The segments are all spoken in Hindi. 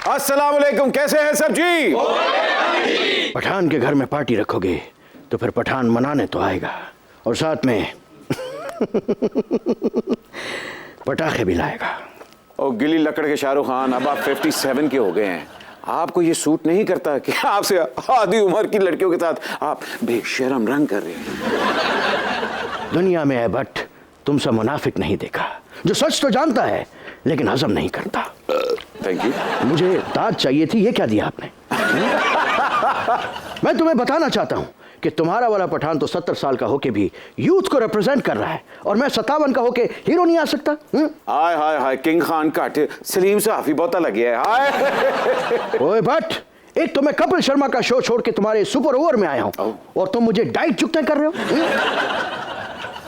अस्सलाम वालेकुम, कैसे हैं सब जी? पठान के घर में पार्टी रखोगे तो फिर पठान मनाने तो आएगा और साथ में पटाखे भी लाएगा। ओ गिली लकड़ के शाहरुख खान, अब आप 57 के हो गए हैं। आपको ये सूट नहीं करता कि आपसे आधी उम्र की लड़कियों के साथ आप बेशर्म रंग कर रहे हैं। दुनिया में है भट्ट तुम सा मुनाफिक नहीं देखा, जो सच तो जानता है लेकिन हजम नहीं करता। Thank you. मुझे दाद चाहिए थी, ये क्या दिया आपने? मैं तुम्हें बताना चाहता हूं कि तुम्हारा वाला पठान तो 70 साल का होके भी यूथ को रिप्रेजेंट कर रहा है और मैं 57 का होके हीरो नहीं आ सकता। हाय हाय हाय, किंग खान काटे सलीम से हाफी बहुत लग गया है। हाय ओए भट्ट, एक तो मैं कपिल शर्मा का शो छोड़ के तुम्हारे सुपर ओवर में आया हूं और तुम मुझे डाइट चुकता कर रहे हो।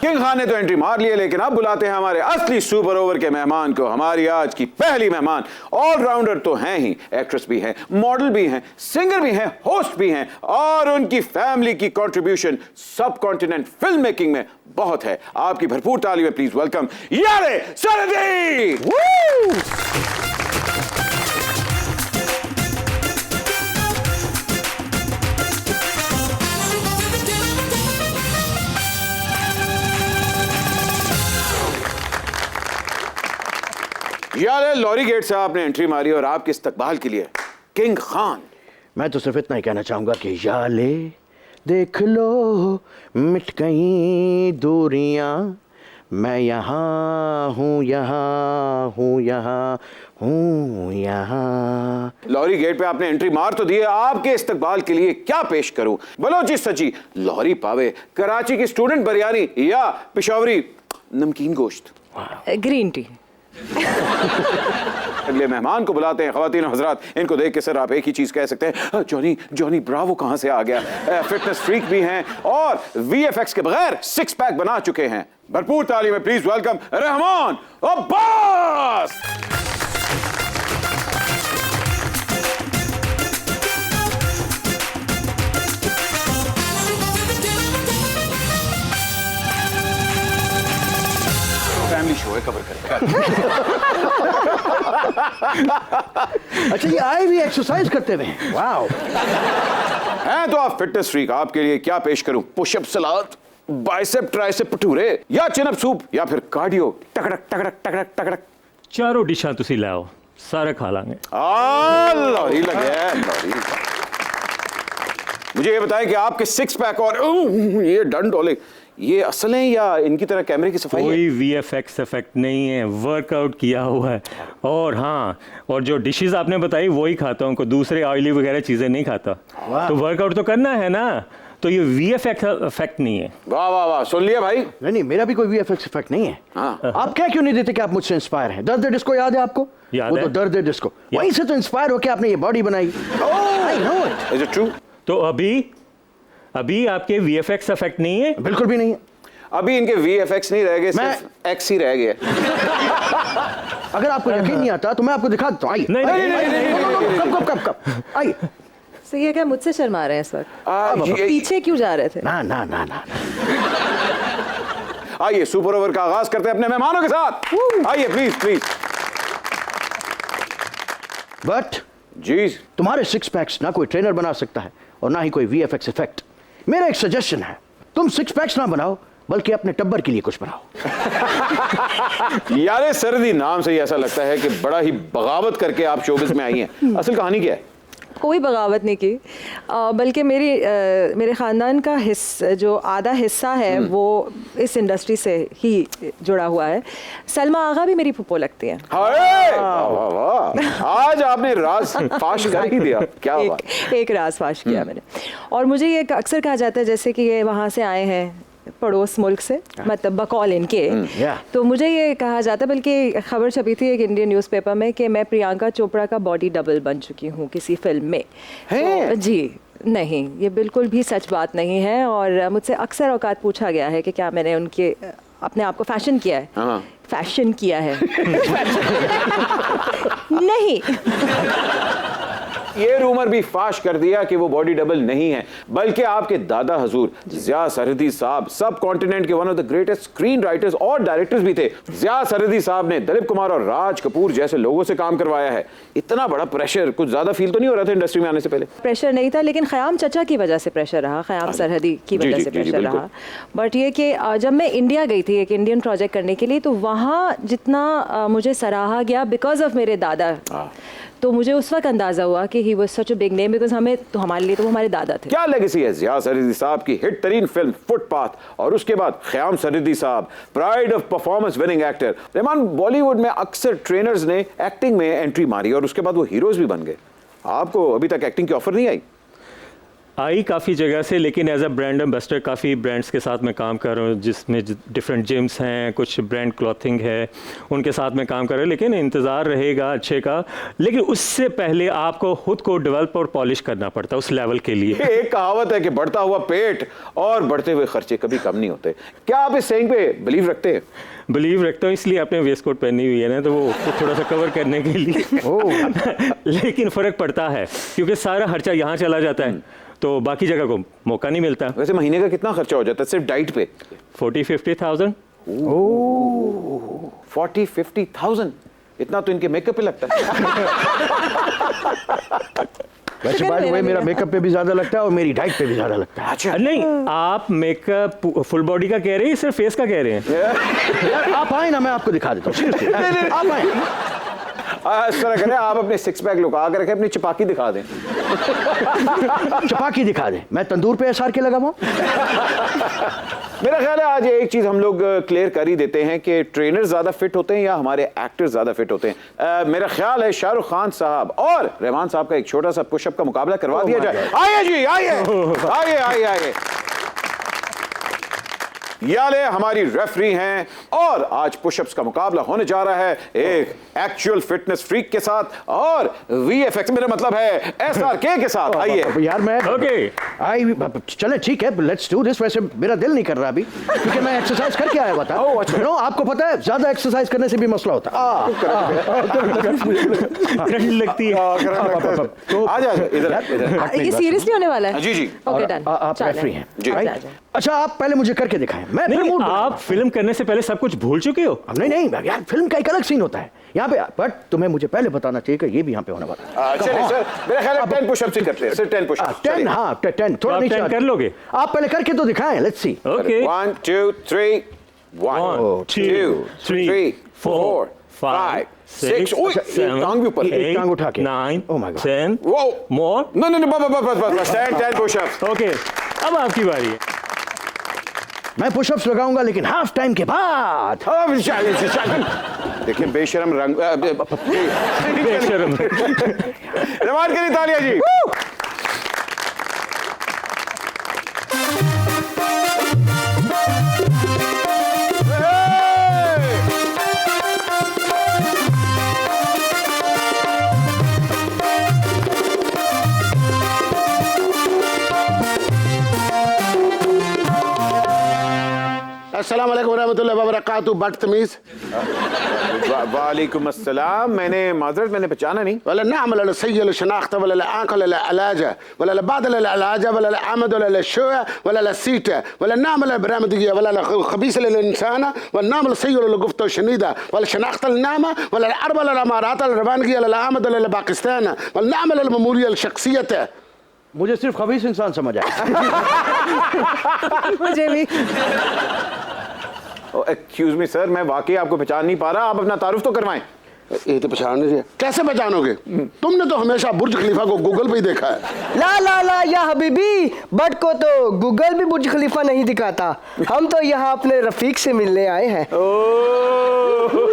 किंग खान ने तो एंट्री मार ली है, लेकिन अब बुलाते हैं हमारे असली सुपर ओवर के मेहमान को। हमारी आज की पहली मेहमान ऑलराउंडर तो हैं ही, एक्ट्रेस भी हैं, मॉडल भी हैं, सिंगर भी हैं, होस्ट भी हैं और उनकी फैमिली की कंट्रीब्यूशन सब कॉन्टिनेंट फिल्म मेकिंग में बहुत है। आपकी भरपूर ताली में प्लीज वेलकम यारे सरदी। यार लॉरी गेट से आपने एंट्री मारी और आपके इस्तकबाल के लिए किंग खान। मैं तो सिर्फ इतना ही कहना चाहूंगा कि याले देख लो मिट गई दूरियां, मैं यहाँ हूँ, यहाँ हूँ, यहाँ हूँ, यहाँ। लॉरी गेट पे आपने एंट्री मार तो दी है, आपके इस्तकबाल के लिए क्या पेश करूं? बलोची सची लॉरी पावे, कराची की स्टूडेंट बिरयानी या पिशावरी नमकीन गोश्त? Green tea. अगले मेहमान को बुलाते हैं। ख्वातीन और हजरात, इनको देख के सर आप एक ही चीज कह सकते हैं, जॉनी जॉनी ब्रावो कहां से आ गया। फिटनेस फ्रीक भी हैं और वीएफएक्स के बगैर सिक्स पैक बना चुके हैं। भरपूर ताली में please welcome Rahman Abbas. Family show है, कवर करें। अच्छा, ये आए भी एक्सरसाइज करते हुए? वाओ। हैं तो आप फिटनेस फ्रीक, आपके लिए क्या पेश करूं? पुशअप सलाद, बाइसेप ट्राइसेप भटूरे या चिनअप सूप या फिर कार्डियो टकड़क टकड़क टकड़क टकड़क? चारों डिशां तुसी लाओ, सारे खा लांगे। लॉरी लगे लॉरी। मुझे ये बताएं कि आपके सिक्स पैक और ये डंडोले ये असल हैं या इनकी तरह कैमरे की सफाई है? कोई वीएफएक्स इफेक्ट नहीं है, वर्कआउट किया हुआ है। और हाँ, और जो डिशेस आपने बताई वही खाता हूँ, दूसरे ऑयली वगैरह चीजें नहीं खाता। तो वर्कआउट तो करना है ना, तो ये वीएफएक्स इफेक्ट नहीं है। वाह वाह वाह, सुन लिया भाई। नहीं, मेरा भी कोई वीएफएक्स इफेक्ट नहीं है। हाँ। आप क्या क्यों नहीं देते कि आप मुझसे इंस्पायर हैं? दर्द डिस्को याद है आपको? याद वो है। तो दर्द डिस्को, वहीं से तो इंस्पायर होकर आपने ये बॉडी बनाई। I know it. Is it true? तो अभी आपके वीएफएक्स इफेक्ट नहीं है? बिल्कुल भी नहीं है। अभी इनके वीएफएक्स नहीं रह गए, सिर्फ एक्स ही रह गए। अगर आपको यकीन नहीं आता तो मैं आपको दिखा देता हूं। आइए। नहीं, कब आइए। सो ये क्या मुझसे शर्मा रहे हैं इस वक्त? पीछे क्यों जा रहे थे? ना ना ना ना, आइए सुपर ओवर का आगाज करते हैं अपने मेहमानों के साथ। आइए प्लीज प्लीज। बट जी तुम्हारे सिक्स पैक्स ना कोई ट्रेनर बना सकता है और ना ही कोई वीएफएक्स इफेक्ट। मेरा एक सजेशन है, तुम सिक्स पैक्स ना बनाओ बल्कि अपने टब्बर के लिए कुछ बनाओ। यारे सर्दी नाम से ही ऐसा लगता है कि बड़ा ही बगावत करके आप शोबिस में आई हैं। असल कहानी क्या है? कोई बगावत नहीं की, बल्कि मेरे ख़ानदान का जो आधा हिस्सा है वो इस इंडस्ट्री से ही जुड़ा हुआ है। सलमा आगा भी मेरी फूफो लगती हैं। हाय वाह वाह वाह, आज आपने राज फाश कर ही दिया। क्या एक राज फाश किया मैंने। और मुझे ये अक्सर कहा जाता है जैसे कि ये वहाँ से आए हैं, पड़ोस मुल्क से, मतलब बकौल इनके। तो मुझे ये कहा जाता है, बल्कि खबर छपी थी एक इंडियन न्यूज़पेपर में कि मैं प्रियंका चोपड़ा का बॉडी डबल बन चुकी हूँ किसी फिल्म में। तो, जी नहीं, ये बिल्कुल भी सच बात नहीं है। और मुझसे अक्सर औकात पूछा गया है कि क्या मैंने उनके अपने आप को फैशन किया है। फैशन किया है नहीं। ये रूमर भी फाश कर दिया कि वो बॉडी डबल नहीं है, बल्कि आपके दादा हजूर ज़िया सरहदी साहब सब कॉन्टिनेंट के one of the greatest screen writers और डायरेक्टर्स भी थे। ज़िया सरहदी साहब ने दिलीप कुमार और राज कपूर जैसे लोगों से काम करवाया है। इतना बड़ा प्रेशर कुछ ज्यादा फील तो नहीं हो रहा था इंडस्ट्री में आने से पहले? प्रेशर नहीं था, लेकिन ख़याम चचा की वजह से प्रेशर रहा, ख़याम सरहदी की जी, वजह जी, से जी, जी, प्रेशर बिल्कुल। रहा। बट ये कि जब मैं इंडिया गई थी एक इंडियन प्रोजेक्ट करने के लिए, तो वहाँ जितना मुझे सराहा गया बिकॉज ऑफ मेरे दादा, तो मुझे उस वक्त अंदाज़ा हुआ कि he was such a big name, because हमारे लिए तो वो हमारे दादा थे। क्या लेगेसी है ज़िया सरहदी साहब की हिट तरीन फिल्म फुटपाथ, और उसके बाद ख़याम सरहदी साहब pride of performance winning actor. Rahman, Bollywood में अक्सर ट्रेनर्स ने एक्टिंग में एंट्री मारी और उसके बाद वो हीरोज भी बन गए। आपको अभी तक एक्टिंग की ऑफर नहीं आई? काफ़ी जगह से, लेकिन एज अ ब्रांड एम्बेसडर काफ़ी ब्रांड्स के साथ मैं काम कर रहा हूँ, जिसमें डिफरेंट जिम्स हैं, कुछ ब्रांड क्लॉथिंग है, उनके साथ मैं काम कर रहा हूँ। लेकिन इंतज़ार रहेगा अच्छे का, लेकिन उससे पहले आपको खुद को डेवलप और पॉलिश करना पड़ता है उस लेवल के लिए। एक कहावत है कि बढ़ता हुआ पेट और बढ़ते हुए खर्चे कभी कम नहीं होते। क्या आप इस सेइंग पे बिलीव रखते हैं? बिलीव रखता हूँ, इसलिए आपने वेस्ट कोट पहनी हुई है ना, तो वो थोड़ा सा कवर करने के लिए। लेकिन फ़र्क पड़ता है क्योंकि सारा खर्चा यहाँ चला जाता है, तो बाकी जगह को मौका नहीं मिलता। वैसे महीने का कितना खर्चा हो जाता है सिर्फ डाइट पे? 40-50,000। 40-50,000 इतना तो इनके मेकअप पे लगता है। वैसे बाय द वे मेरा मेकअप पे भी ज्यादा लगता है और मेरी डाइट पे भी ज्यादा लगता है। अच्छा, नहीं, आप मेकअप फुल बॉडी का कह रहे हैं, सिर्फ फेस का कह रहे हैं? यार आप आए ना, मैं आपको दिखा देता हूँ। Seriously, आप आए। इस तरह करें, आप अपने सिक्स पैक लुका कर रखें, अपनी चपाकी दिखा दें। चपाकी दिखा दे, मैं तंदूर पे एसआर के लगा हुआ। मेरा ख्याल है आज एक चीज हम लोग क्लियर कर ही देते हैं कि ट्रेनर ज्यादा फिट होते हैं या हमारे एक्टर्स ज्यादा फिट होते हैं। मेरा ख्याल है शाहरुख खान साहब और रहमान साहब का एक छोटा सा पुशअप का मुकाबला करवा दिया जाए। आइए जी, आइए आइए आइए। याले हमारी रेफरी हैं और आज पुशअप्स का मुकाबला होने जा रहा है एक एक्चुअल फिटनेस फ्रीक के साथ और वीएफएक्स, मेरा मतलब है एसआरके के साथ। आइए यार मैं चले ठीक है, लेट्स डू दिस। वैसे मेरा दिल नहीं कर रहा अभी क्योंकि मैं एक्सरसाइज करके आया हुआ था। अच्छा। नो, आपको पता है ज्यादा एक्सरसाइज करने से भी मसला होता है। करंट लगती है। तो आजा इधर। ये सीरियसली होने वाला है? जी जी। Okay, done. आप रेफरी हैं, जी। right? अच्छा, आप पहले मुझे करके दिखाएं, मैं फिर नहीं, मूड आप फिल्म करने से पहले सब कुछ भूल चुके हो। नहीं यार, फिल्म का एक अलग सीन होता है यहाँ पे, बट तुम्हें मुझे पहले बताना चाहिए कि ये भी यहाँ पे होने वाला है। चलिए सर, मेरा ख्याल है 10 पुशअप्स ही करते हैं। सिर्फ 10 पुशअप्स। 10, हाँ 10 थोड़ा आप नीचे 10 कर लोगे? आप पहले करके तो दिखाएं, लेट्स सी। ओके। 1 2 3 1 2 3 4 5 6 ओए, टांग भी ऊपर। एक टांग उठा के। 9 Oh my God. 10 वो मोर। नो बस 10 पुशअप्स। ओके, अब आपकी बारी है। मैं पुशअप्स लगाऊंगा लेकिन हाफ टाइम के बाद। देखिए बेशरम रंग बेशरम। रहमान के लिए तालियां जी। अस्सलाम वालेकुम रहमतुल्लाहि व बरकातहू। बदतमीज। वालेकुम अस्सलाम। मैंने पहचाना नहीं। वला नामल सय्यल शनाख्त वला आंकल इलाज वला बादल इलाज वला आमद वला शोया वला सीट वला नामल बरामदगी वला खबीस इंसान वला नामल सय्यल गुफ्त शनीदा वला शनाख्त नामा वला अरबल अमारात रवानगी वला आमद वला पाकिस्तान वला नामल मेमोरियल शख्सियत। मुझे सिर्फ खबीस इंसान समझ आया। मुझे भी। एक्सक्यूज मी सर, मैं वाकई आपको पहचान नहीं पा रहा। आप अपना तारुफ तो करवाएं। ये तो पहचानने से कैसे पहचानोगे? तुमने तो हमेशा बुर्ज खलीफा को गूगल पे ही देखा है। ला या हबीबी, बट को तो गूगल भी बुर्ज खलीफा नहीं दिखाता। हम तो यहाँ अपने रफीक से मिलने आए हैं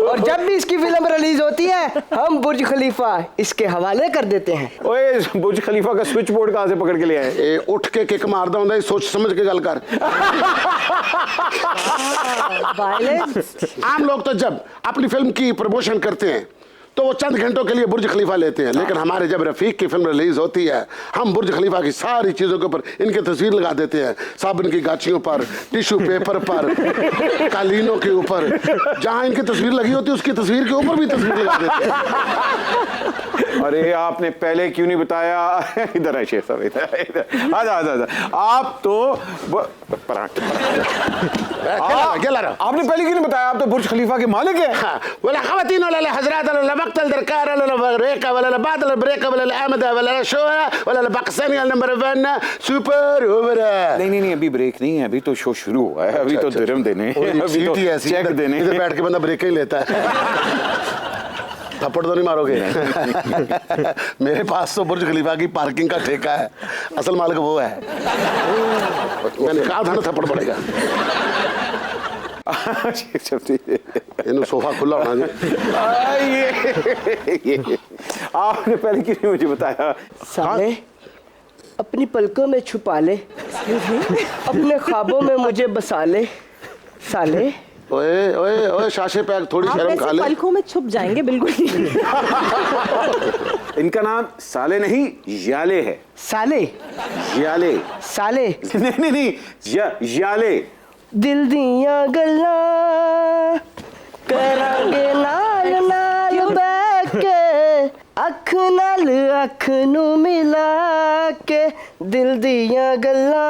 और जब भी इसकी फिल्म रिलीज होती है हम बुर्ज खलीफा इसके हवाले कर देते हैं। ओए, बुर्ज खलीफा का स्विच बोर्ड कहाँ से पकड़ के ले आए? उठ के किक मारदा हूं, सोच समझ के गल कर। आम लोग तो जब अपनी फिल्म की प्रमोशन करते हैं तो वो चंद घंटों के लिए बुर्ज खलीफा लेते हैं, लेकिन हमारे जब रफीक की फिल्म रिलीज होती है हम बुर्ज खलीफा की सारी चीजों के ऊपर इनकी तस्वीर लगा देते हैं, साबुन की गाछियों पर, टिश्यू पेपर पर, कालीनों के ऊपर, जहां इनकी तस्वीर लगी होती है उसकी तस्वीर के ऊपर भी तस्वीर लगा देते हैं। अरे आपने पहले क्यों नहीं बताया? इधर है शेख साहब, इधर आजा आजा आजा। आप तो आपने पहले क्यों नहीं बताया? आप तो बुर्ज खलीफा के मालिक हैं। वला खवातीन वला हजरात वला मक्तल दरकार वला रेका वला बादल ब्रेका वला अहमद वला शोया वला पाकिस्तानी नंबर 1 सुपर ओवर। नहीं नहीं, अभी ब्रेक नहीं है, अभी तो शो शुरू हुआ है, अभी तो दिरहम देने, अभी तो चेक देने। इधर बैठ के बंदा ब्रेक ही लेता है। थप्पड़ तो नहीं मारोगे? मेरे पास तो बुर्ज खलीफा की पार्किंग का ठेका है, असल मालिक वो है। मैंने कहा था ना थप्पड़ पड़ेगा। इन्हें सोफा खुला होना ये आपने पहले क्यों नहीं मुझे बताया? साले अपनी पलकों में छुपा ले, अपने ख्वाबों में मुझे बसा ले। साले ओए ओए ओए शाशे पैक, थोड़ी शर्म खा ले। पलकों में छुप जाएंगे बिल्कुल नहीं। इनका नाम साले नहीं याले है। साले याले। साले नहीं नहीं, याले। दिल दिया गल्ला करांगे नाल नाल बैठ के, अख नाल अख नू मिला के, दिल दिया गल्ला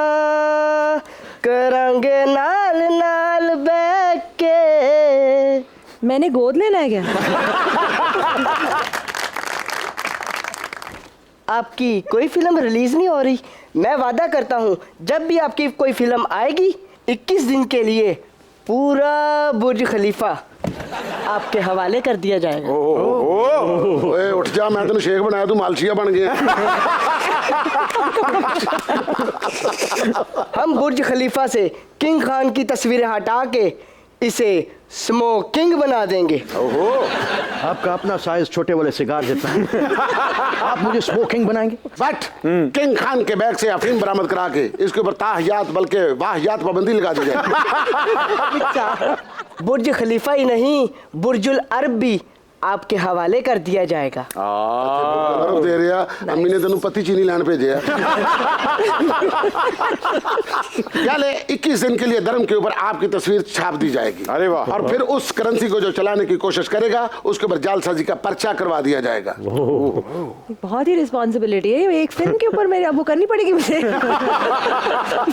करांगे नाल नाल बैठ के। मैंने गोद लेना है क्या? आपकी कोई फिल्म रिलीज नहीं हो रही। मैं वादा करता हूँ जब भी आपकी कोई फिल्म आएगी 21 दिन के लिए पूरा बुर्ज खलीफा आपके हवाले कर दिया जाएगा। ओए उठ जा, मैं तेन शेख बनाया, तू मालशिया बन गया। हम बुर्ज खलीफा से किंग खान की तस्वीरें हटा के इसे स्मोकिंग बना देंगे। ओहो, आपका अपना साइज छोटे वाले सिगार जितना है, आप मुझे स्मोकिंग बनाएंगे? बट किंग खान के बैग से अफीम बरामद करा के इसके ऊपर ताहियात बल्कि वाहियात पाबंदी लगा दी जाए। बुर्ज खलीफा ही नहीं, बुर्जुल अरब भी आपके हवाले कर दिया जाएगा। दे रहा अम्मी ने तेन पत्ती चीनी लैन भेजे। ले 21 दिन के लिए धर्म के ऊपर आपकी तस्वीर छाप दी जाएगी। अरे वाह। और फिर उस करेंसी को जो चलाने की कोशिश करेगा उसके ऊपर जालसाजी का पर्चा करवा दिया जाएगा। बहुत ही रिस्पॉन्सिबिलिटी है, एक फिल्म के ऊपर मेरे वो करनी पड़ेगी मुझे।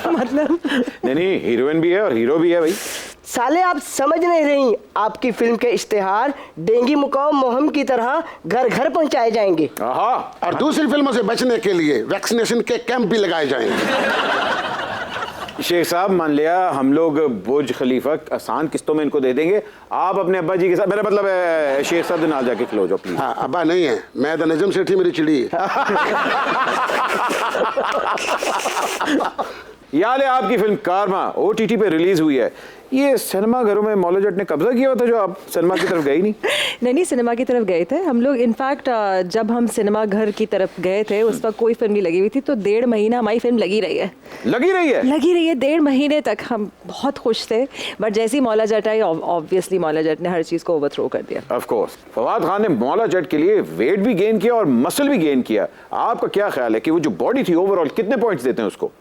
मतलब नहीं, हीरोइन भी है और हीरो भी है भाई। साले आप समझ नहीं रही, आपकी फिल्म के इश्तेहार डेंगू मुकाओ मुहिम की तरह घर घर पहुंचाए जाएंगे। और दूसरी फिल्मों से बचने के लिए वैक्सीनेशन के कैंप भी लगाए जाएंगे। शेख साहब, मान लिया हम लोग बुर्ज खलीफा आसान किस्तों में इनको दे देंगे, आप अपने अब्बा जी के साथ, मेरा मतलब है शेख साहब नाल जाके खिलो जाओ प्लीज। हाँ, अब्बा नहीं है, मैं तो नजम सेठी मेरी चिड़ी है। याले आपकी फिल्म कारमा OTT पे रिलीज हुई है। ये सिनेमा घरों में मौला जट ने कब्जा किया हुआ था जो आप सिनेमा की तरफ गए नहीं? नहीं, सिनेमा की तरफ गए थे हम लोग। इनफैक्ट जब हम सिनेमा घर की तरफ गए थे उस वक्त कोई फिल्म नहीं लगी हुई थी, तो 1.5 महीना हमारी फिल्म लगी रही है। लगी रही है 1.5 महीने तक। हम बहुत खुश थे, बट जैसे ही मौला जट आई ऑब्वियसली मौला जट ने हर चीज़ को ओवरथ्रो कर दिया। ऑफ कोर्स फवाद खान ने मौला जट के लिए वेट भी गेन किया और मसल भी गेन किया। आपका क्या ख्याल है कि वो जो बॉडी थी ओवरऑल कितने पॉइंट्स देते हैं उसको?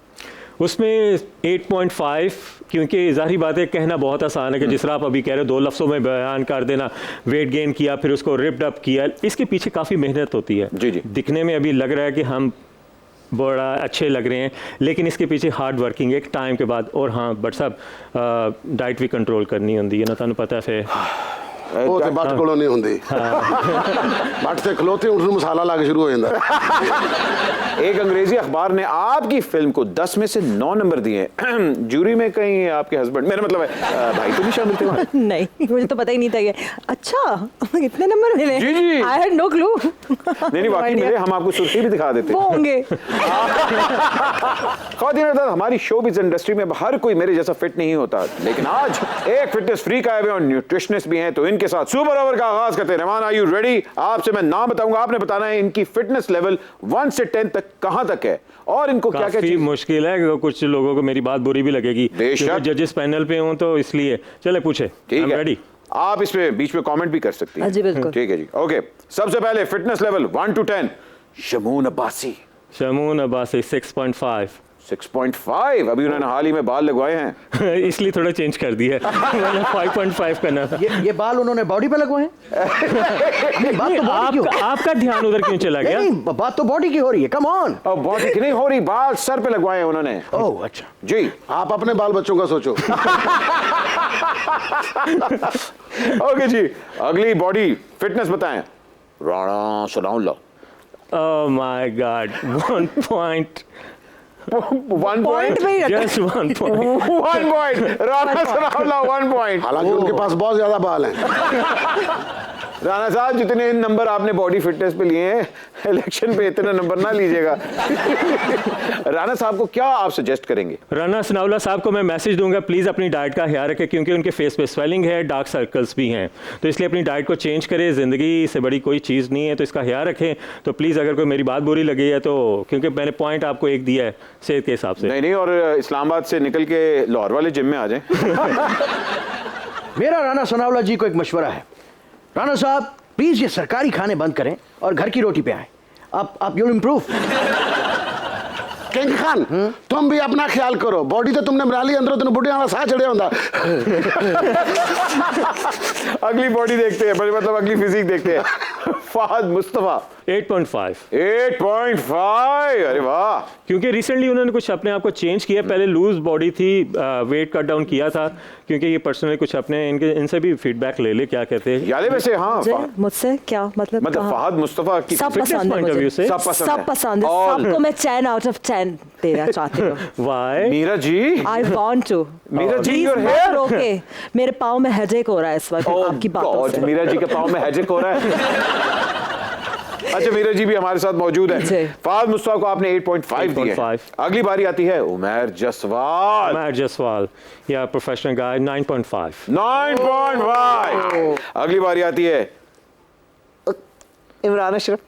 उसमें 8.5, क्योंकि ज़ाहिर बात है कहना बहुत आसान है कि जिस तरह आप अभी कह रहे हो 2 लफ्ज़ों में बयान कर देना, वेट गेन किया फिर उसको रिप्ड अप किया, इसके पीछे काफ़ी मेहनत होती है। जी जी। दिखने में अभी लग रहा है कि हम बड़ा अच्छे लग रहे हैं, लेकिन इसके पीछे हार्ड वर्किंग है एक टाइम के बाद। और हाँ बट साहब, डाइट भी कंट्रोल करनी होती है ना, तुहानू पता है वो तो बट कोलों नहीं होंदी। बट से खलोते उठ मसाला लग शुरू हो जाता। एक अंग्रेजी अखबार ने आपकी फिल्म को 10 में से 9 नंबर दिए। जूरी में कहीं आपके हस्बैंड, मेरा मतलब है भाई तो नहीं शामिल थे वहाँ? नहीं, मुझे तो पता ही नहीं था ये। अच्छा, इतने नंबर मिले? जी जी। I had no clue. नहीं वाकई मिले, हम आपको सुर्खी भी दिखा देते। वो होंगे। ख़वातीन और हमारी शोबिज़ इंडस्ट्री में हर कोई मेरे जैसा फिट नहीं होता, लेकिन आज एक फिटनेस फ्रीक आए हुए और न्यूट्रिशनिस्ट भी हैं, तो इनके साथ सुपर ओवर का आगाज करते हैं। Rahman, are you ready? आपसे मैं नाम बताऊंगा, आपने बताना है इनकी फिटनेस लेवल 1 से 10 तक कहां तक है और इनको क्या क्या काफी मुश्किल है। कुछ लोगों को मेरी बात बुरी भी लगेगी, बेशक। जजेस पैनल पे हूं तो इसलिए। चले पूछे। ठीक है, रेडी? आप इसमें बीच में कमेंट भी कर सकती हैं। जी बिल्कुल। ठीक है जी, ओके। सबसे पहले fitness level 1 to 10, Shamoon Abbasi. Shamoon Abbasi 6.5। 6.5। अभी उन्होंने हाल ही में बाल लगवाए हैं। इसलिए थोड़ा चेंज कर दिया मैंने 5.5 करना था। ये बाल उन्होंने बॉडी पे लगवाए हैं? नहीं, बात तो बॉडी की हो आपका ध्यान उधर क्यों चला गया? नहीं, बात तो बॉडी की हो रही है, कम ऑन। और बॉडी की नहीं हो रही, बाल सर पे लगवाए हैं उन्होंने। ओह अच्छा। जी, आप अपने बाल बच्चों का सोचो। ओके जी, अगली बॉडी फिटनेस बताएं। Rana Sanaullah. Oh my God 1 point 1 point में ही रखा। Just 1 point 1 point. Rana Sanaullah 1 point. हालांकि उनके पास बहुत ज्यादा बाल हैं। राणा साहब, जितने नंबर आपने बॉडी फिटनेस पे लिए हैं, इलेक्शन पे इतने नंबर ना लीजिएगा। राणा साहब को क्या आप सजेस्ट करेंगे? राणा सनाउल्लाह साहब को मैं मैसेज दूंगा, प्लीज़ अपनी डाइट का ख्याल रखें, क्योंकि उनके फेस पे स्वेलिंग है, डार्क सर्कल्स भी हैं, तो इसलिए अपनी डाइट को चेंज करें। ज़िंदगी से बड़ी कोई चीज़ नहीं है, तो इसका ख्याल रखें। तो प्लीज़ अगर कोई मेरी बात बुरी लगी है तो, क्योंकि मैंने पॉइंट आपको एक दिया है सेहत के हिसाब से। नहीं, और इस्लामाबाद से निकल के लाहौर वाले जिम में आ जाएं। मेरा राणा सनाउल्लाह जी को एक मशवरा है। राणा साहब, प्लीज ये सरकारी खाने बंद करें और घर की रोटी पे आए। आप यूल इम्प्रूव। किंग खान, तुम भी अपना ख्याल करो। बॉडी तो तुमने बना ली, अंदरों तुम बुढ़े वाला साह चढ़े होंदा। अगली बॉडी देखते हैं, मतलब अगली फिजिक देखते हैं। फहद मुस्तफा 8.5। 8.5। अरे वाह। क्योंकि रिसेंटली उन्होंने कुछ अपने आप को चेंज किया। पहले लूज बॉडी थी, वेट कट डाउन किया था, क्योंकि ये पर्सनली कुछ अपने इनसे भी फीडबैक ले ले, क्या कहते हैं। याले वैसे हाँ, मुझसे क्या मतलब फहद मुस्तफा की सब fitness पसंद है point of view मुझे, से सब पसंद है, All- सबको मैं 10 out of 10 देना चाहती हूँ। Why? Meera ji, I want to। Meera ji, Please your मत hair? रोके, मेरे पाँव में हेडेक हो रहा है इस वक्त आपकी बातों God, से। मीरा जी के पाँव में हेडेक हो रहा है। अच्छा, मीरा जी भी हमारे साथ मौजूद है। जी। फहद मुस्तफा को आपने 8.5 दिए हैं। 8.5। अगली बारी आती है उमैर जसवाल। मैं जसवाल या प्रोफेशनल गाय 9.5। 9.5। अगली बारी आती है इमरान अशरफ।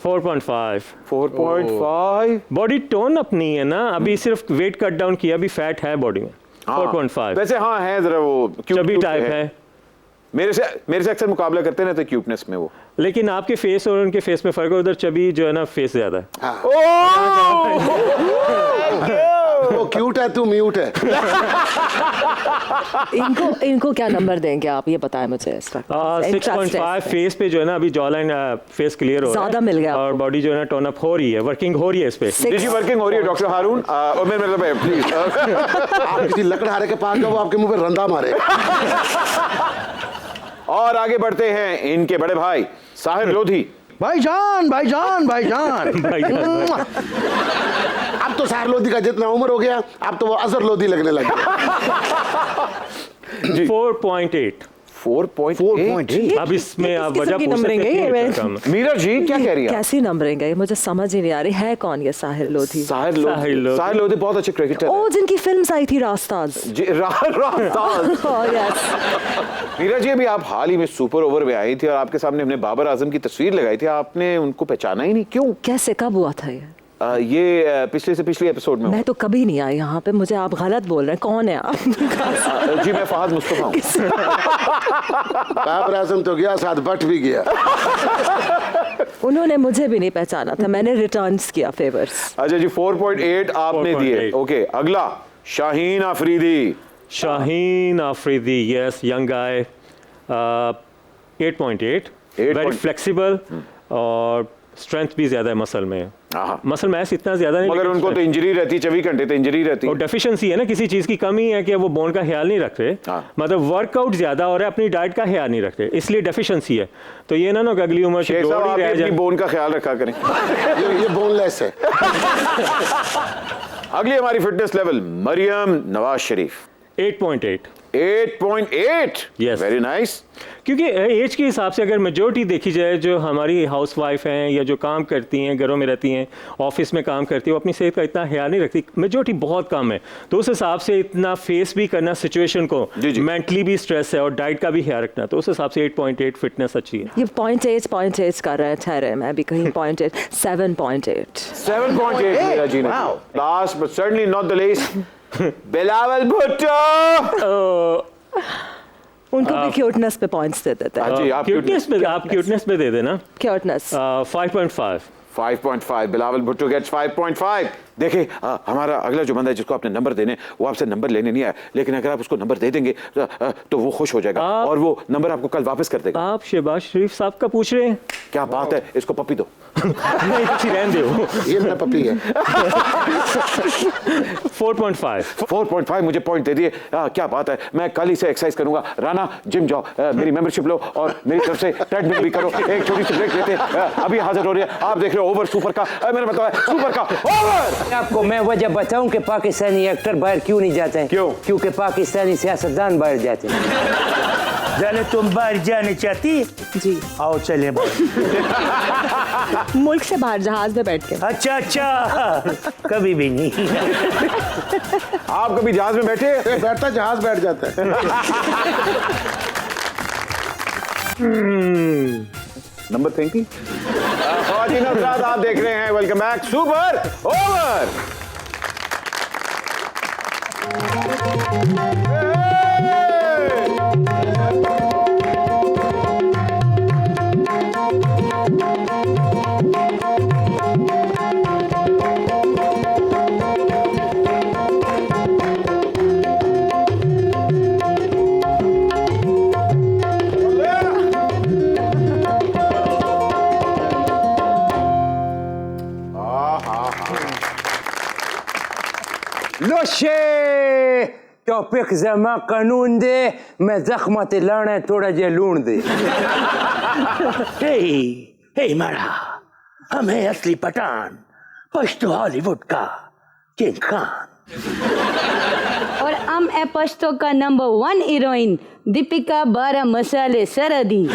4.5। 4.5। बॉडी टोन अपनी है ना, अभी सिर्फ वेट कट डाउन किया, अभी फैट है बॉडी में। 4.5। वैसे हाँ है, जरा वो चबी टाइप है। मेरे से अक्सर मुकाबला करते हैं ना, तो क्यूटनेस में वो। लेकिन आपके फेस और उनके फेस में फर्क है, उधर चबी जो है ना फेस ज्यादा है। वो क्यूट है, तू म्यूट है। इनको क्या नंबर देंगे आप, ये बताएं मुझे इस वक्त। 6.5 फेस पे जो है ना, अभी जॉ लाइन फेस क्लियर हो रहा है, ज्यादा मिल गया और बॉडी जो है ना टोन अप हो रही है, वर्किंग हो रही है इस पे। जी वर्किंग हो रही है डॉक्टर हारून। और मैं मतलब प्लीज आप किसी लकड़हारे के पास जाओ, वो आपके मुंह पे रंदा मारे। और आगे बढ़ते हैं इनके बड़े भाई साहिर लोधी। भाईजान भाईजान भाईजान। अब तो साहिर लोधी का जितना उम्र हो गया, अब तो वो अजहर लोधी लगने लगे। 4.8। 4.8। अब इसमें आप किस वजह किस्म की पूछ सकते नंबरिंग है हैं ये? कि कम है। मीरा जी क्या कह रही है? कैसी नंबरिंग है ये, मुझे समझ ही नहीं आ रही है। कौन ये साहिर लोधी? साहिर लोधी बहुत अच्छे क्रिकेटर ओ, जिनकी फिल्म्स आई थी रास्ताज। जी। रास्ताज। Oh, yes। मीरा जी, अभी आप हाल ही में सुपर ओवर में आई थी और आपके सामने हमने बाबर आजम की तस्वीर लगाई थी, आपने उनको पहचाना ही नहीं, क्यों? कैसे, कब हुआ था ये? ये पिछले से पिछले एपिसोड में मैं तो कभी नहीं आई यहाँ पे, मुझे आप गलत बोल रहे हैं। कौन है आप? जी मैं फहद मुस्तफा हूँ। बाबर आजम तो गया, साथ बट भी गया। उन्होंने मुझे भी नहीं पहचाना था, मैंने रिटर्न्स किया फेवर्स। अच्छा जी, 4.8 आपने दिए। 4.8। ओके, अगला Shaheen Afridi. Shaheen Afridi, yes, young guy, 8.8। Very flexible और स्ट्रेंथ भी ज्यादा है मसल में। मसल मैस इतना ज्यादा नहीं, मगर उनको तो इंजरी रहती, 24 घंटे तो इंजरी रहती। और डेफिशिएंसी है ना, किसी चीज की कमी है कि वो बोन का ख्याल नहीं रख रहे, मतलब वर्कआउट ज्यादा हो रहा है, अपनी डाइट का ख्याल नहीं रख रहे, इसलिए डेफिशिएंसी है। तो ये ना अगली उम्र से शेख साहब, दौड़ आप ही रह अपनी जाए। बोन का ख्याल रखा करें। ये बोनलेस है। अगली हमारी fitness level Maryam Nawaz Sharif. 8.8। 8.8। Yes. Very nice. क्योंकि एज के हिसाब से अगर मेजोरिटी देखी जाए, जो हमारी हाउस वाइफ हैं या जो काम करती हैं, घरों में रहती हैं, ऑफिस में काम करती हैं, वो अपनी सेहत का इतना ख्याल नहीं रखती, मेजोरिटी बहुत कम है। तो उस हिसाब से इतना फेस भी करना सिचुएशन को, मेंटली भी स्ट्रेस है और डाइट का भी ख्याल रखना, तो उस हिसाब से 8.8 फिटनेस अच्छी है। ये 0.8 कर रहे हैं, ठहरे, मैं भी कहीं 0.8, 7.8। 7.8 मेरा जी ने। Last but certainly not the least, Bilawal Bhutto. उनको भी क्यूटनेस पे पॉइंट्स दे देते हैं। हाँ जी, आप क्यूटनेस पे दे देना। क्यूटनेस 5.5। 5.5 बिलावल भुट्टो गेट्स 5.5। देखिए हमारा अगला जो बंदा है जिसको आपने नंबर देने, वो आपसे नंबर लेने नहीं आया, लेकिन अगर आप उसको नंबर दे देंगे तो वो खुश हो जाएगा और वो नंबर आपको कल वापस कर देगा। आप शहबाज शरीफ साहब का पूछ रहे हैं? क्या बात है, इसको पप्पी दो। नहीं, कुछ रहने दो। ये मेरा पपी है। 4.5 मुझे पॉइंट दे दिए। क्या बात है, मैं कल ही से एक्सरसाइज करूंगा। राना जिम जाओ, मेरी मेंबरशिप लो और मेरी तरफ से ट्रेडमिल भी करो। एक छोटी सी ब्रेक लेते हैं, अभी हाजिर हो रही है। आप देख रहे हो ओवर सुपर का, मैंने बताया सुपर का ओवर। आपको मैं वजह बताऊं कि पाकिस्तानी एक्टर बाहर क्यों नहीं जाते हैं? क्यों? क्योंकि पाकिस्तानी सियासतदान बाहर जाते हैं। जाने तुम बाहर जाने चाहती? जी, आओ चले मुल्क से बाहर जहाज में बैठ के। अच्छा, कभी भी नहीं। आप कभी जहाज में बैठे? बैठता जहाज बैठ जाता है। Number thinking. आप देख रहे हैं वेलकम बैक सुपर ओवर। लोशे टॉपिक जमा कानून दे, मैं जख्म ते लाना थोड़ा जे लूण दे। हे मारा, हम है असली पठान, पश्तो हॉलीवुड का किंग खान। और हम है पश्तो का नंबर 1 हीरोइन दीपिका 12 मसाले सरहदी।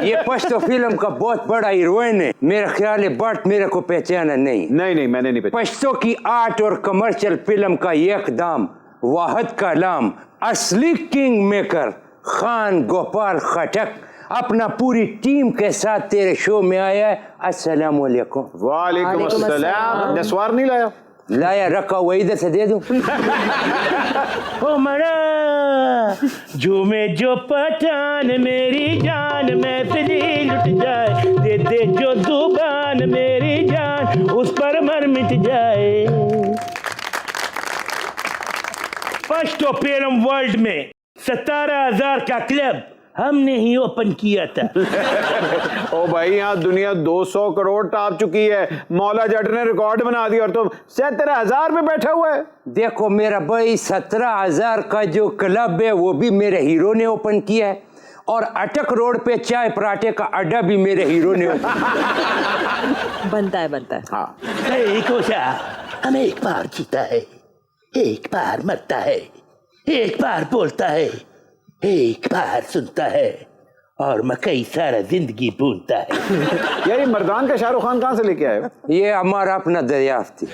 ये पश्तो फिल्म का बहुत बड़ा हीरोइन है। मेरा ख्याल है बट मेरे को पहचाना नहीं। नहीं मैंने नहीं पहचाना। पश्तो की आर्ट और कमर्शियल फिल्म का एकदम वाहिद कलाम असली किंग मेकर खान गोपाल खटक अपना पूरी टीम के साथ तेरे शो में आया है। अस्सलाम वालेकुम। वालेकुम अस्सलाम। नस्वार नहीं लाया? लाया, रखा हुआ, इधर से दे दूं। ओ मरा जो में जो पठान मेरी जान में फिरी लुट जाए, दे दे जो जुबान मेरी जान उस पर मर मिट जाए। पश्तो फिल्म वर्ल्ड में 17,000 का क्लब हमने ही ओपन किया था। ओ भाई, यहाँ दुनिया 200 करोड़ टाप चुकी है। मौला जट ने रिकॉर्ड बना दिया और तुम 17,000 में बैठा हुआ है। देखो मेरा भाई, 17,000 का जो क्लब है वो भी मेरे हीरो ने ओपन किया है और अटक रोड पे चाय पराठे का अड्डा भी मेरे हीरो ने बनता है। हाँ, कोशा, हम एक बार जीता है, एक बार मरता है, एक बार बोलता है, एक बार सुनता है और मकई सारा जिंदगी भूलता है। यार ये मर्दान का शाहरुख खान कहाँ से लेके आए? ये हमारा अपना दरियाफ्त है।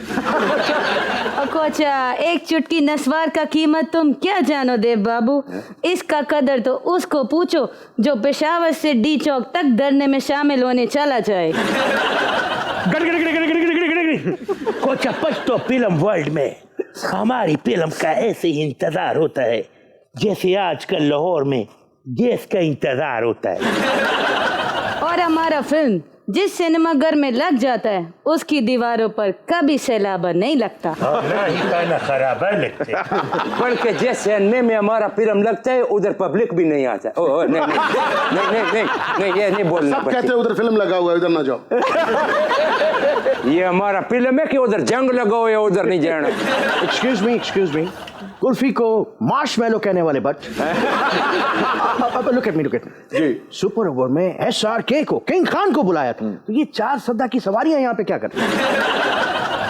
कोचा, एक चुटकी नस्वार का कीमत तुम क्या जानो देव बाबू। इसका कदर तो उसको पूछो जो पेशावर से डी चौक तक धरने में शामिल होने चला जाए। कोचा, पश्तो फिल्म वर्ल्ड में हमारी फिल्म का ऐसे ही इंतजार होता है जैसे आजकल लाहौर में गैस का इंतजार होता है। और हमारा फिल्म जिस सिनेमाघर में लग जाता है उसकी दीवारों पर कभी सैलाबा नहीं लगता। खराबर लगते। बल्कि जिस सिनेमा में हमारा फिल्म लगता है उधर पब्लिक भी नहीं आता। ओह नहीं नहीं नहीं नहीं नहीं, नहीं ये नहीं बोलना। सब कहते हैं उधर फिल्म लगा हुआ है, उधर ना जाओ। ये हमारा फिल्म है कि उधर जंग लगा हुआ है, उधर नहीं जाना। एक्सक्यूज मी, कुल्फी को मार्शमैलो कहने वाले बट लुक एट मी जी, सुपर ओवर में SRK को, किंग खान को बुलाया था, तो ये 4 सदा की सवारियां यहाँ पे क्या कर रही हैं?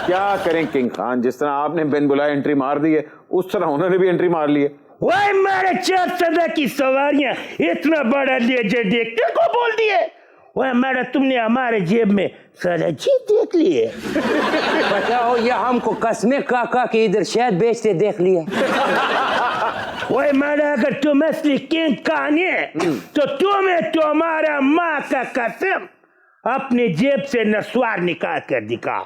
क्या करें किंग खान, जिस तरह आपने बिन बुलाए एंट्री मार दी है उस तरह उन्होंने भी एंट्री मार ली है। वही मेरे 4 सदा की सवारियां इतना बड़ा लेजेंड एक्टर को बोल दिए। वह मेरा, तुमने हमारे जेब में सारा जीप देख लिए। बताओ, ये हमको कसमे काका के इधर शायद बेचते देख लिए। वही मेरा, अगर तुम असली किंग खान है तो तुम्हें तुम्हारा माँ का कसम अपनी जेब से नस्वार निकाल कर दिखाओ।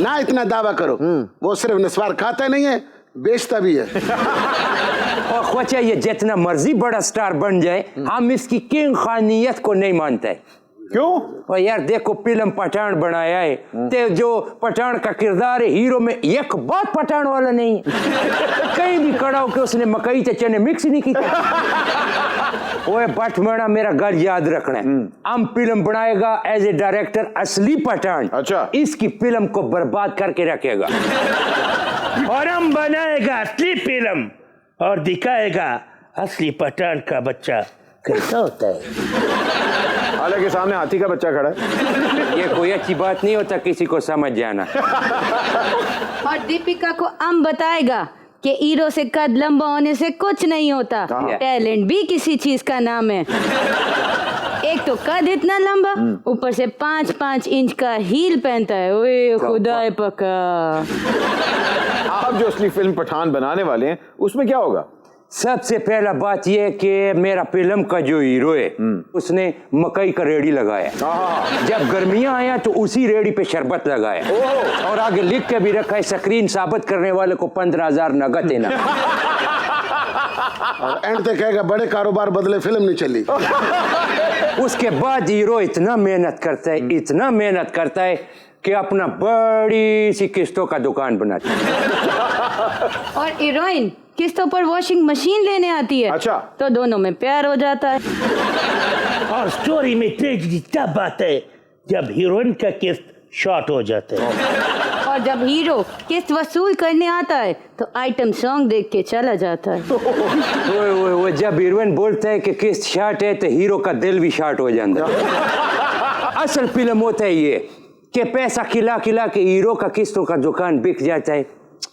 ना इतना दावा करो। वो सिर्फ नस्वार खाता नहीं है, बेचता भी है। और ख्वाजा ये जितना मर्जी बड़ा स्टार बन जाए, हम इसकी किंग खानियत को नहीं मानते। क्यों? और यार देखो फिल्म पठान बनाया है, ते जो पठान का किरदार है हीरो में एक बात पठान वाला नहीं है। कहीं भी खड़ा होकर उसने मकई से चने मिक्स नहीं की। ओए बटमना मेरा घर याद रखना है, हम फिल्म बनाएगा एज ए डायरेक्टर असली पठान। अच्छा। इसकी फिल्म को बर्बाद करके रखेगा। और हम बनाएगा असली फिल्म और दिखाएगा असली पठान का बच्चा कैसा होता है। हालांकि सामने हाथी का बच्चा खड़ा है। ये कोई अच्छी बात नहीं होता किसी को समझ जाना। और दीपिका को हम बताएगा कि हीरो से कद लंबा होने से कुछ नहीं होता, टैलेंट भी किसी चीज का नाम है। एक तो कद इतना लंबा, ऊपर से 5-5 इंच का हील पहनता है। ओए खुदाए पका। आप जो असली फिल्म पठान बनाने वाले हैं उसमें क्या होगा? सबसे पहला बात यह है कि मेरा फिल्म का जो हीरो है उसने मकई का रेडी लगाया। जब गर्मियां आया तो उसी रेडी पे शरबत लगाया और आगे लिख के भी रखा है स्क्रीन साबित करने वाले को 15,000 नगद देना। और एंड तक कहेगा बड़े कारोबार बदले फिल्म नहीं चली। उसके बाद हीरो इतना मेहनत करता है, इतना मेहनत करता है कि अपना बड़ी सी किस्तों का दुकान बनाता है। और हीरोइन किस्तों पर वॉशिंग मशीन लेने आती है। अच्छा। तो दोनों में प्यार हो जाता है। और स्टोरी में ट्रेजेडी तब आता है जब हीरोइन का किस्त शॉर्ट हो जाता है। और जब हीरो किस्त वसूल करने आता है तो आइटम सॉन्ग देख के चला जाता है। वो जब हीरोइन बोलता है कि किस्त शॉर्ट है तो हीरो का दिल भी शॉर्ट हो जाता है। असल फिल्म होता है ये कि पैसा खिला खिला के हीरो का किस्तों का दुकान बिक जाता है।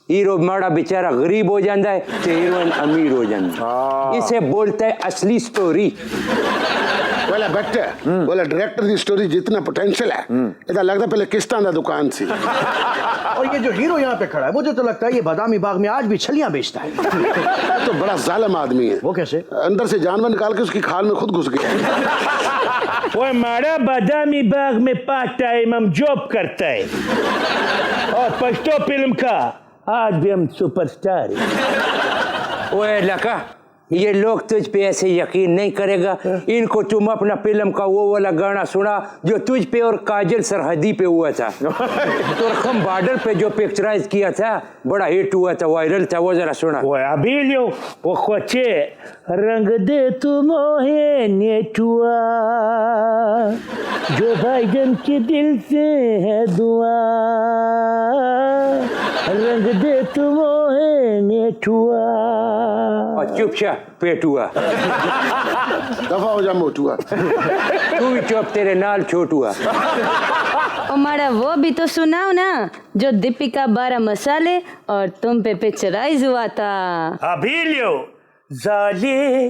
हीरो माड़ा बेचारा गरीब हो जाता है तो हीरोइन अमीर हो जाती है। इसे बोलते हैं असली स्टोरी। बोला बेटे, बोला डायरेक्टर की स्टोरी जितना पोटेंशियल है इतना लगता पहले किस्तां दा दुकान सी। और ये जो हीरो यहाँ पे खड़ा है मुझे तो लगता है ये बादामी बाग में आज भी छलियां बेचता है। तो बड़ा जालिम आदमी है। वो कैसे? अंदर से जानवर निकाल के उसकी खाल में खुद घुस गया। वो हमारा बादामी बाग में पार्ट टाइम हम जॉब करता है और पश्तो फिल्म का आज भी हम सुपरस्टार हैं। ओए लका, ये लोग तुझ पे ऐसे यकीन नहीं करेगा। इनको तुम अपना फिल्म का वो वाला गाना सुना जो तुझ पे और काजल सरहदी पे हुआ था। तुर्खम बॉर्डर पे जो पिक्चराइज किया था, बड़ा हिट हुआ था, वायरल था, वो जरा सुना। वो अभी लो वो खोचे रंग दे तू मोहे नेटुआ, जो भाईजान के दिल से है दुआ, रंग दे तू मोहे नेटुआ। और चुपचाप पेटुआ। दफा हो जा मोटुआ। तू भी चुप, तेरे नाल छोटुआ। हमारा वो भी तो सुनाओ ना जो दीपिका 12 मसाले और तुम पे पिक्चराइज हुआ था। अभी लो जाले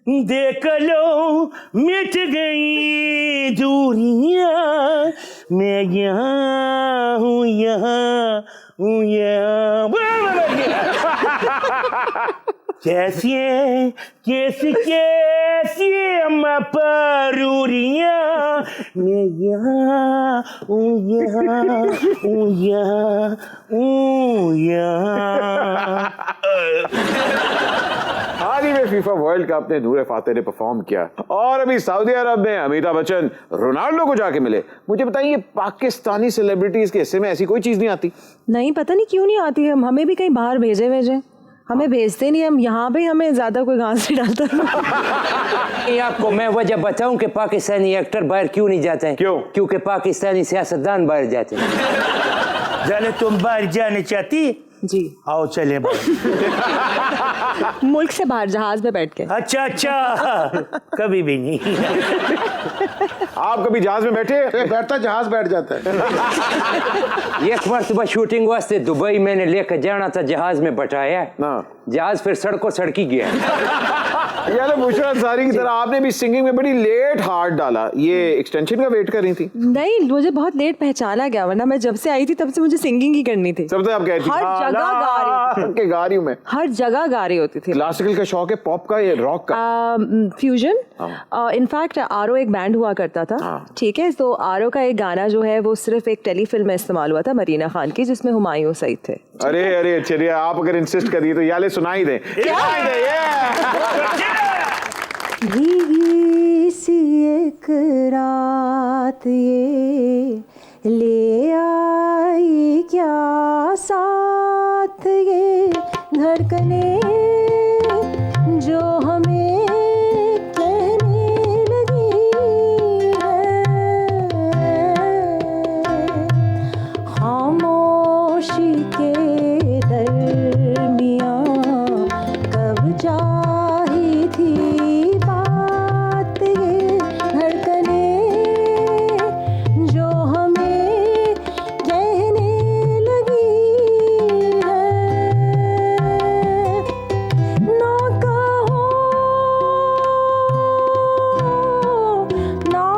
देख लो मिट गई दूरियां, मैं यहाँ हूँ यहाँ हूँ यहाँ। कैसे कैसे कैसे हम परूरियां, मैं यहाँ हूँ यहाँ हूँ यहाँ हूँ यहाँ। हाल ही में फीफा वर्ल्ड कप में नूरे फातेह ने परफॉर्म किया और अभी सऊदी अरब में अमिताभ बच्चन रोनाल्डो को जाके मिले। मुझे बताइए पाकिस्तानी सेलिब्रिटीज के हिस्से में ऐसी कोई चीज नहीं आती? नहीं, पता नहीं क्यों नहीं आती है। हमें भी कहीं बाहर भेजे हमें भेजते नहीं। हम यहाँ पे हमें ज्यादा कोई घास नहीं डालता। ये आपको मैं वजह बताऊं कि पाकिस्तानी एक्टर बाहर क्यों नहीं जाते हैं। क्यों? क्योंकि पाकिस्तानी सियासतदान बाहर जाते हैं। जाने तुम बाहर जाने चाहती? जी आओ चले बाहर। मुल्क से बाहर जहाज में बैठ के। अच्छा अच्छा, कभी भी नहीं। आप कभी जहाज में बैठे? बैठता जहाज बैठ जाता है। एक बार सुबह शूटिंग वास्ते दुबई मैंने लेकर जाना था, जहाज में बैठाया, जहाज फिर सड़कों सड़की गया। यार बुशरा अंसारी की तरह आपने भी सिंगिंग में बड़ी लेट हार्ट डाला, ये एक्सटेंशन का वेट कर रही थी? नहीं, मुझे बहुत लेट पहचाना गया, वरना मैं जब से आई थी तब से मुझे सिंगिंग ही करनी थी। सब तो आप कहती हर जगह गा रही हूँ मैं, हर जगह गा रही होती थी। क्लासिकल का शौक है, पॉप का या रॉक का? फ्यूजन। इनफैक्ट आरो एक बैंड हुआ करता था, ठीक है, तो आरो का एक गाना जो है वो सिर्फ एक टेलीफिल्म में इस्तेमाल हुआ था मरीना खान की, जिसमें हुमायूं सईद थे। अरे अरे चलिए, आप अगर इंसिस्ट करिए तो याले सुनाई दे। भीगी सी एक रात ये ले आई क्या साथ, ये धड़कने जो हमें कहने लगी है, खामोशी के दरमियाँ कब चाही थी बात, ये धड़कने जो हमें कहने लगी है, ना कहो ना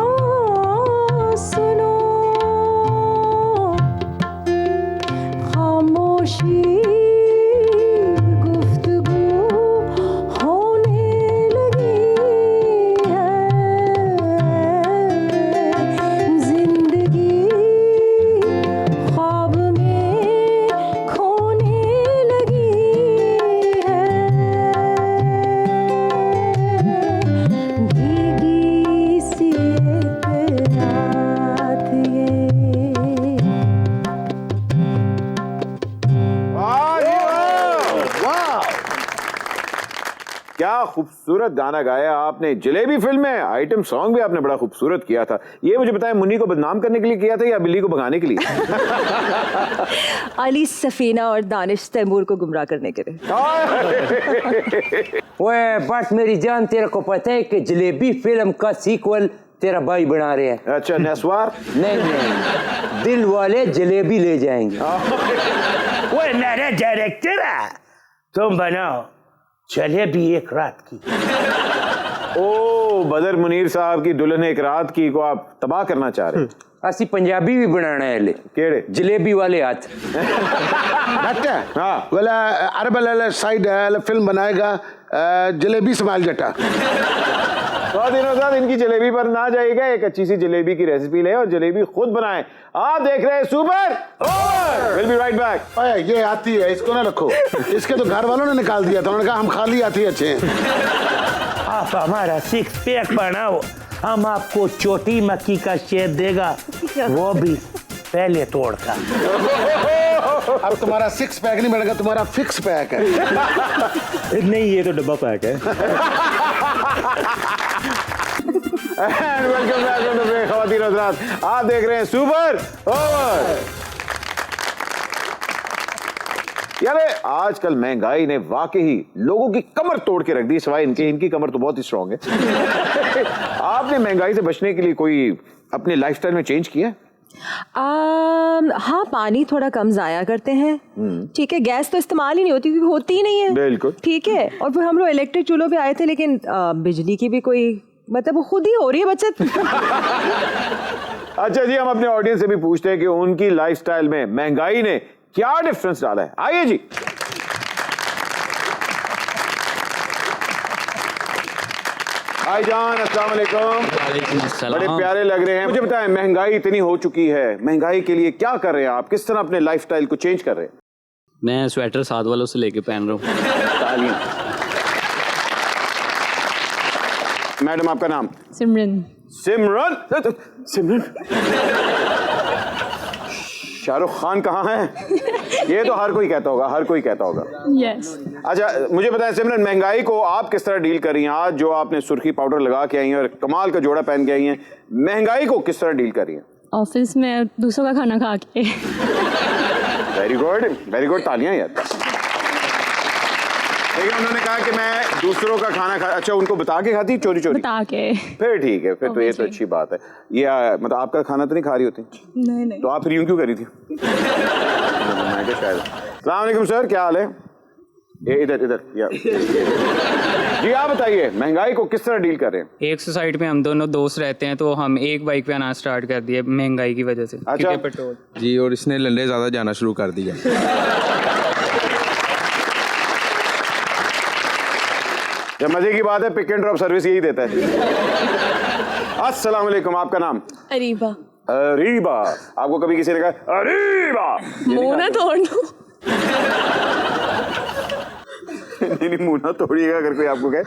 सुनो, खामोशी गुफ्तगू होने लगी है, जिंदगी ख्वाब में खोने लगी है, भीगी सी एक रात ये। क्या खूबसूरत गाना गाया आपने। जलेबी फिल्म में आइटम सॉन्ग भी आपने बड़ा खूबसूरत किया था। ये मुझे बताएं, मुन्नी को बदनाम करने के लिए किया था या बिल्ली को भगाने के लिए? अली सफीना और दानिश तैमूर को गुमराह करने के लिए। ओए बट मेरी जान, तेरे को पता है कि जलेबी फिल्म का सीक्वल तेरा भाई बना रहे हैं? अच्छा, नस्वार? नहीं, दिल वाले जलेबी ले जाएंगे। वो मेरे डायरेक्टर है, तुम बनाओ जलेबी एक रात की। ओ, बदर मुनीर साहब की दुल्हन एक रात की को आप तबाह करना चाह रहे हैं? असी पंजाबी भी बनाना है ले केड़े जलेबी वाले हाथ। हाँ, वाला अरब साइड फिल्म बनाएगा जलेबी स्माइल जटा। तो दिनों साथ इनकी जलेबी पर ना जाएगा, एक अच्छी सी जलेबी की रेसिपी ले और जलेबी खुद बनाएं। आप देख रहे हैं super over. Will be right back. ओए ये आती है, इसको ना रखो, इसके तो घर वालों ने निकाल दिया था, उन्होंने कहा हम खाली आती है अच्छे हैं। आप हमारा सिक्स पैक बनाओ, हम आपको छोटी मक्की का शेप देगा, वो भी पहले तोड़कर। अब तुम्हारा सिक्स पैक नहीं बनेगा, तुम्हारा फिक्स पैक है। नहीं, ये तो डब्बा पैक है। And welcome back on the break, ख़वातीन और हज़रात, आप देख रहे हैं सुपर ओवर। यार आजकल महंगाई ने वाकई लोगों की कमर तोड़ के रख दी, सिवाय इनकी कमर तो बहुत ही स्ट्रांग है। आपने महंगाई से बचने के लिए कोई अपने लाइफस्टाइल में चेंज किया? हाँ, पानी थोड़ा कम जाया करते हैं, ठीक है, गैस तो इस्तेमाल ही नहीं होती क्योंकि होती ही नहीं है, बिल्कुल ठीक है, और फिर हम लोग इलेक्ट्रिक चूल्हों पे आए थे, लेकिन बिजली की भी कोई मतलब वो खुद ही हो रही है बचत। अच्छा जी, हम अपने ऑडियंस से भी पूछते हैं कि उनकी लाइफस्टाइल में महंगाई ने क्या डिफरेंस डाला है। आइए जी। भाईजान अस्सलाम वालेकुम। बड़े प्यारे लग रहे हैं। मुझे बताएं, महंगाई इतनी हो चुकी है, महंगाई के लिए क्या कर रहे हैं आप? किस तरह अपने लाइफस्टाइल को चेंज कर रहे हैं? मैं स्वेटर 7 वालों से लेके पहन रहा हूँ। तालियां। मैडम आपका नाम? सिमरन। सिमरन? सिमरन? शाहरुख खान कहाँ है? ये तो हर कोई कहता होगा, हर कोई कहता होगा। यस। अच्छा मुझे बताएं सिमरन, महंगाई को आप किस तरह डील कर रही हैं? आज जो आपने सुर्खी पाउडर लगा के आई हैं और कमाल का जोड़ा पहन के आई हैं, महंगाई को किस तरह डील कर रही हैं? ऑफिस में दूसरों का खाना खा के। वेरी गुड, तालियां यार। लेकिन उन्होंने कहा कि मैं दूसरों का खाना खा। अच्छा, उनको बता के खाती, चोरी चोरी? बता के। फिर ठीक है, फिर तो ये तो अच्छी बात है। ये मतलब आपका खाना तो नहीं खा रही होती? नहीं। तो आप फिर यूं क्यों करी थी? शायद। अस्सलाम वालेकुम सर, क्या हाल है? इधर जी आप बताइए महंगाई को किस तरह डील कर रहे हैं? एक सोसाइटी में हम दोनों दोस्त रहते हैं तो हम एक बाइक पे आना स्टार्ट कर दिए महंगाई की वजह से। अच्छा। पेट्रोल जी, और इसने लंडे ज़्यादा जाना शुरू कर दिया। जब मजे की बात है पिक एंड ड्रॉप सर्विस यही देता है। अस्सलाम वालेकुम, आपका नाम? अरीबा। अरीबा। आपको कभी किसी ने कहा अरीबा? मुंह ना तोड़ दो। नहीं मुंह ना तोड़िएगा अगर कोई आपको कहे।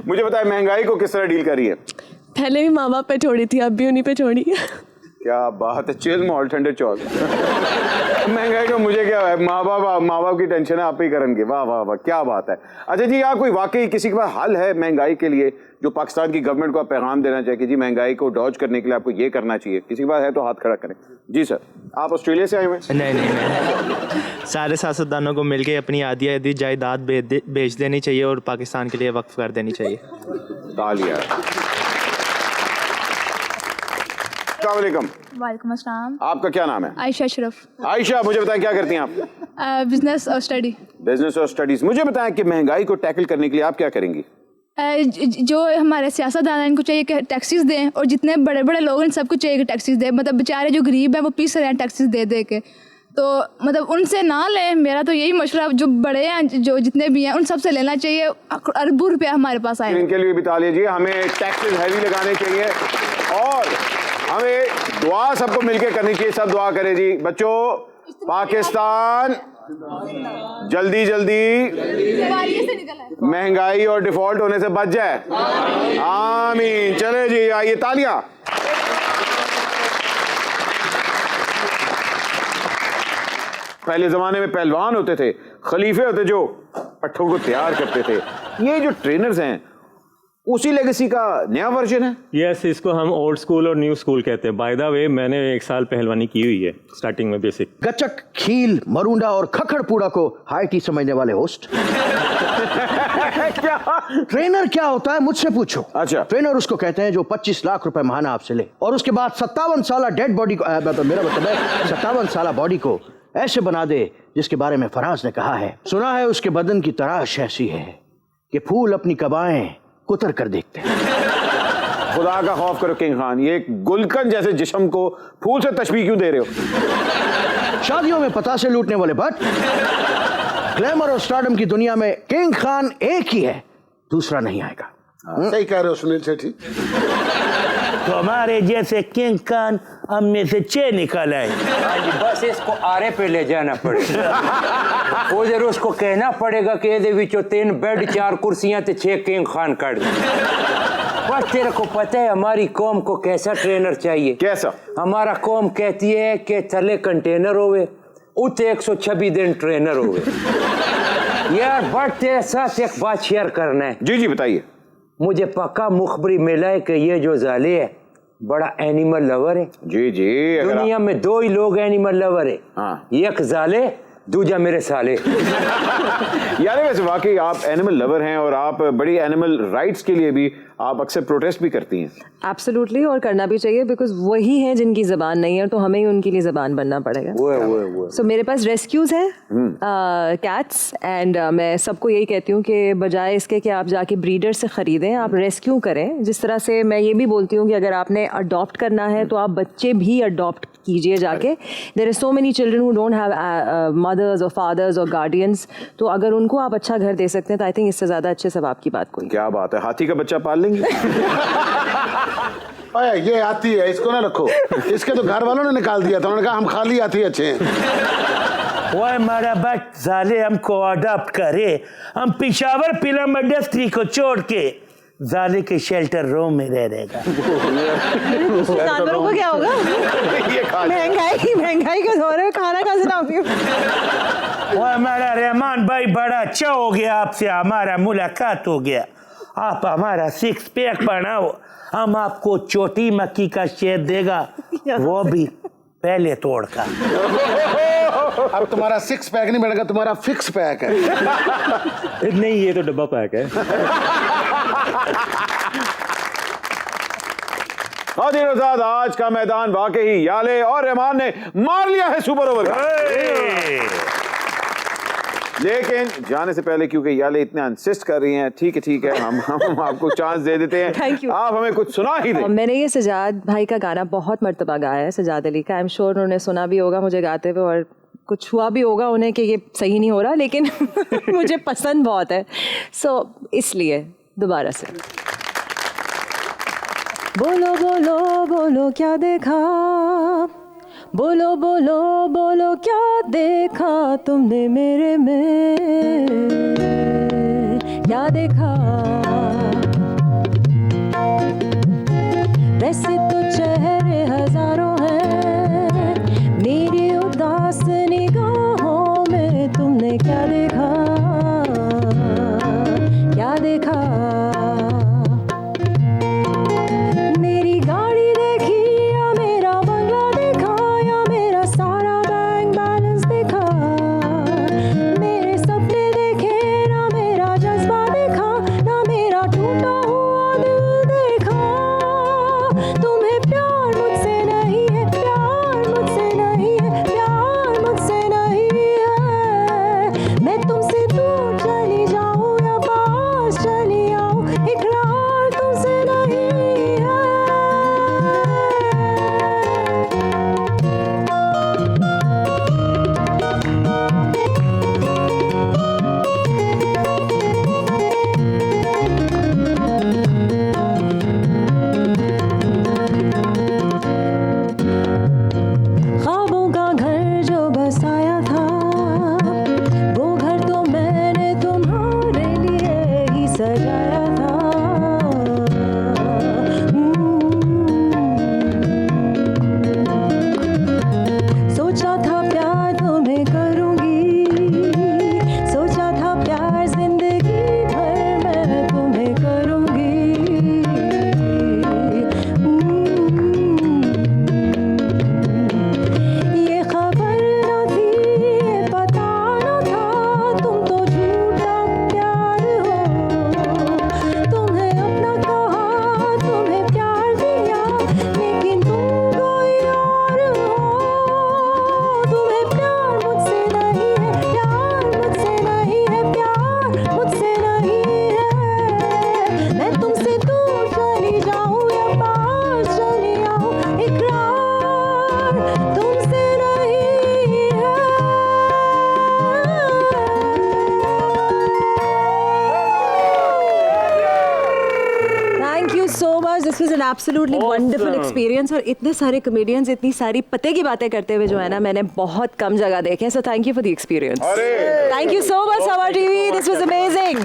मुझे बताए महंगाई को किस तरह डील कर रही है? पहले भी माँ बाप पे छोड़ी थी, अब भी उन्हीं पे छोड़ी है। क्या बात है, चिल मॉल ठंडे चौल। महंगाई का मुझे क्या है, माँ बाप की टेंशन है आप ही करेंगे। वाह वाह वाह, क्या बात है। अच्छा जी, यहाँ कोई वाकई किसी के पास हल है महंगाई के लिए जो पाकिस्तान की गवर्नमेंट को आप पैगाम देना चाहिए कि जी महंगाई को डॉज करने के लिए आपको ये करना चाहिए? किसी के पास है तो हाथ खड़ा करें। जी सर, आप ऑस्ट्रेलिया से आए हुए हैं? नहीं, सारे सियासतदानों को मिलकर अपनी आधी जायदाद बेच देनी चाहिए और पाकिस्तान के लिए वक्फ कर देनी चाहिए। तालियां। अस्सलामुअलैकुम। वालेकुम अस्सलाम। आपका क्या नाम है? आयशा अशरफ। आयशा, मुझे बताएं क्या करती हैं आप? बिजनेस और स्टडी। बिजनेस और स्टडीज। मुझे बताएं कि महंगाई को टैकल करने के लिए आप क्या करेंगी? जो हमारे सियासतदान हैं इनको चाहिए कि टैक्सेस दें, और जितने बड़े बड़े लोग हैं सबको चाहिए कि टैक्सेस दें। मतलब बेचारे जो गरीब हैं वो पीस रहे हैं टैक्सेस दे दे के, तो मतलब उनसे ना लें। मेरा तो यही मशवरा, जो बड़े हैं जो जितने भी हैं उन सबसे लेना चाहिए। अरबों रुपया हमारे पास आए। इनके लिए बिता लीजिए, हमें टैक्सेस हैवी लगाने चाहिए और हमें दुआ सबको मिलकर करनी चाहिए। सब दुआ करें जी। बच्चों, पाकिस्तान जल्दी जल्दी महंगाई और डिफॉल्ट होने से बच जाए। आमीन। चले जी, आइए तालियां। पहले जमाने में पहलवान होते थे, खलीफे होते जो पट्ठों को तैयार करते थे। ये जो ट्रेनर्स हैं उसी लेगेसी का नया वर्जन है। यस, इसको हम ओल्ड स्कूल और न्यू स्कूल कहते हैं। बाय द वे, मैंने 1 साल पहलवानी की हुई है स्टार्टिंग में बेसिक। गचक, खील, मरूंडा और खखड़पूड़ा को हाई टी समझने वाले होस्ट। क्या ट्रेनर क्या होता है मुझसे पूछो। अच्छा। ट्रेनर उसको कहते हैं जो 25 लाख रुपए महाना आपसे ले और उसके बाद 57 साल डेड बॉडी को, मेरा मतलब है 57 साल बॉडी को ऐसे बना दे जिसके बारे में फराज ने कहा है, सुना है उसके बदन की तराश ऐसी है कि फूल अपनी कबाएं कुतर कर देखते हैं। खुदा का खौफ करो किंग खान, ये गुलकंद जैसे जिस्म को फूल से तशबीह क्यों दे रहे हो? शादियों में पता से लूटने वाले बट ग्लैमर और स्टारडम की दुनिया में किंग खान एक ही है, दूसरा नहीं आएगा। सही कह रहे हो सुनील सेठी। तो हमारे जैसे किंग खान हम में से 6 निकल आए। हाँ जी, बस इसको आरे पे ले जाना पड़ेगा। उधर उसको कहना पड़ेगा कि ये विचो 3 बेड 4 कुर्सियां ते 6 किंग खान कर दे। बस तेरे को पता है हमारी कौम को कैसा ट्रेनर चाहिए? कैसा? हमारा कौम कहती है कि थले कंटेनर होवे, उते 126 दिन ट्रेनर होवे। यार बट तेरे साथ एक बात शेयर करना है। जी जी बताइए। मुझे पक्का मुखबरी मिला है कि ये जो जाले है बड़ा एनिमल लवर है। जी जी। दुनिया में 2 ही लोग एनिमल लवर है। हाँ। एक जाले, दूजा मेरे साले। यार वैसे वाकई आप एनिमल लवर हैं और आप बड़ी एनिमल राइट्स के लिए भी आप अक्सर प्रोटेस्ट भी करती हैं। एब्सोल्युटली, और करना भी चाहिए बिकॉज वही हैं जिनकी ज़बान नहीं है, तो हमें ही उनके लिए ज़बान बनना पड़ेगा। वो सो मेरे पास रेस्क्यूज़ हैं कैट्स एंड मैं सबको यही कहती हूँ कि बजाय इसके कि आप जाके ब्रीडर से ख़रीदें, आप रेस्क्यू करें। जिस तरह से मैं ये भी बोलती हूँ कि अगर आपने अडॉप्ट करना है तो आप बच्चे भी अडॉप्ट कीजिए जाके। There are so many children who don't have mothers और फादर्स और गार्डियंस, तो अगर उनको आप अच्छा घर दे सकते हैं तो आई थिंक इससे ज़्यादा अच्छे सवाब की बात कोई। क्या बात है, हाथी का बच्चा पाल लेंगे? ओए ये आती है, इसको ना रखो। इसके तो घर वालों ने निकाल दिया था, उन्होंने कहा हम खाली आती अच्छे हैं। वो हमारा बट साले हमको अडॉप्ट करे, हम पिशावर फिल्म इंडस्ट्री को छोड़ के जाले के शेल्टर रूम में रह रहेगा। जानवरों को क्या होगा? महंगाई के दौर में खाना कहाँ से लाऊंगी? वो हमारा रहमान भाई बड़ा अच्छा हो गया, आपसे हमारा मुलाकात हो गया। आप हमारा 6 पैक बनाओ, हम आपको छोटी मक्की का शेर देगा, वो भी पहले तोड़कर। अब तुम्हारा 6 पैक नहीं बनेगा, तुम्हारा फिक्स पैक है। नहीं, ये तो डब्बा पैक है। आज का मैदान वाकई याले और रहमान ने मार लिया है सुपर ओवर का। लेकिन जाने से पहले क्योंकि याले इतना इंसिस्ट कर रही हैं, ठीक है, हम आपको चांस दे देते हैं। Thank you. आप हमें कुछ सुना ही दें। मैंने ये सजाद भाई का गाना बहुत मर्तबा गाया है, सजाद अली का। आई एम श्योर उन्होंने सुना भी होगा मुझे गाते हुए, और कुछ हुआ भी होगा उन्हें कि ये सही नहीं हो रहा, लेकिन मुझे पसंद बहुत है, सो इसलिए दोबारा से। बोलो बोलो बोलो क्या देखा, बोलो बोलो बोलो क्या देखा तुमने मेरे में, क्या देखा। वैसे तो चेहरे हजारों हैं, मेरी उदास निगाहों में तुमने क्या देखा, क्या देखा। मेरी गाड़ी देखी या मेरा बंगला देखा, या मेरा सारा बैंक बैलेंस देखा, मेरे सपने देखे ना मेरा जज्बा देखा, ना मेरा टूटा हुआ दिल देखा। तुम्हें प्यार मुझसे नहीं है, प्यार मुझसे नहीं है, प्यार मुझसे नहीं है। मैं तुमसे दूर चली जाऊं या पास चली आऊं, इकरार तुमसे नहीं है। ख्वाबों का घर जो बसाया था, वो घर तो मैंने तुम्हारे लिए ही सजाया था। सोचा था प्यार तुम्हें करूंगी, सोचा था प्यार जिंदगी भर मैं तुम्हें करूंगी। ये खबर न थी, ये पता न था, तुम तो झूठा प्यार हो। तुम्हें अपना कहा, तुम्हें प्यार दिया, लेकिन तुम कोई और हो। तुम्हें प्यार मुझसे नहीं है, प्यार मुझसे नहीं है, प्यार मुझसे नहीं है। मैं तुमसे दूर चली जाऊं या पास चली आऊं, इकरार तुमसे नहीं है। Thank you so much, this was an absolutely wonderful experience. और इतने सारे कॉमेडियंस इतनी सारी पते की बातें करते हुए जो है ना, मैंने बहुत कम जगह देखे हैं, so thank you for the experience. Thank you so much summer TV, this was amazing.